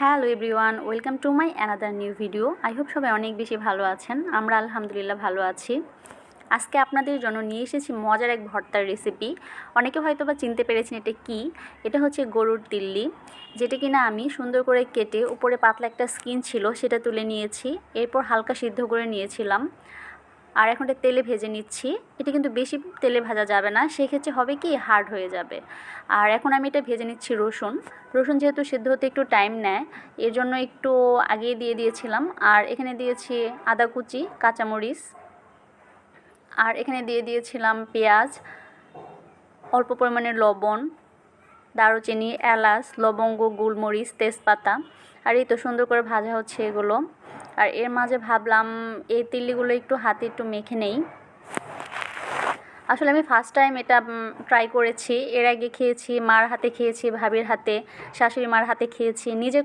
Hello everyone, welcome to my another new video. I hope সবাই অনেক বেশি ভালো আছেন। আমরা আলহামদুলিল্লাহ ভালো আছি। আজকে আপনাদের জন্য নিয়ে এসেছি মজার এক ভর্তার রেসিপি। অনেকে হয়তো বা চিনতে পেরেছেন এটা কি। এটা হচ্ছে গরুর তিল্লি, যেটা কিনা আমি সুন্দর করে কেটে উপরে পাতলা একটা স্কিন ছিল সেটা তুলে নিয়েছি। এরপর হালকা সিদ্ধ করে নিয়েছিলাম, আর এখন এটা তেলে ভেজে নিচ্ছি। এটা কিন্তু বেশি তেলে ভাজা যাবে না, সেক্ষেত্রে হবে কি হার্ড হয়ে যাবে। আর এখন আমি এটা ভেজে নিচ্ছি রসুন যেহেতু সিদ্ধ হতে একটু টাইম নেয়, এর জন্য একটু আগিয়ে দিয়ে দিয়েছিলাম। আর এখানে দিয়েছি আদা কুচি, কাঁচামরিচ, আর এখানে দিয়ে দিয়েছিলাম পেঁয়াজ, অল্প পরিমাণে লবণ, দারুচিনি, এলাচ, লবঙ্গ, গোলমরিচ, তেজপাতা। আর এই তো সুন্দর করে ভাজা হচ্ছে এগুলো। আর এর মাঝে ভাবলাম এই তিল্লিগুলো একটু হাতে একটু মেখে নেই। আসলে আমি ফার্স্ট টাইম এটা ট্রাই করেছি। এর আগে খেয়েছি মার হাতে, খেয়েছি ভাবির হাতে, শাশুড়ি মার হাতে খেয়েছি, নিজে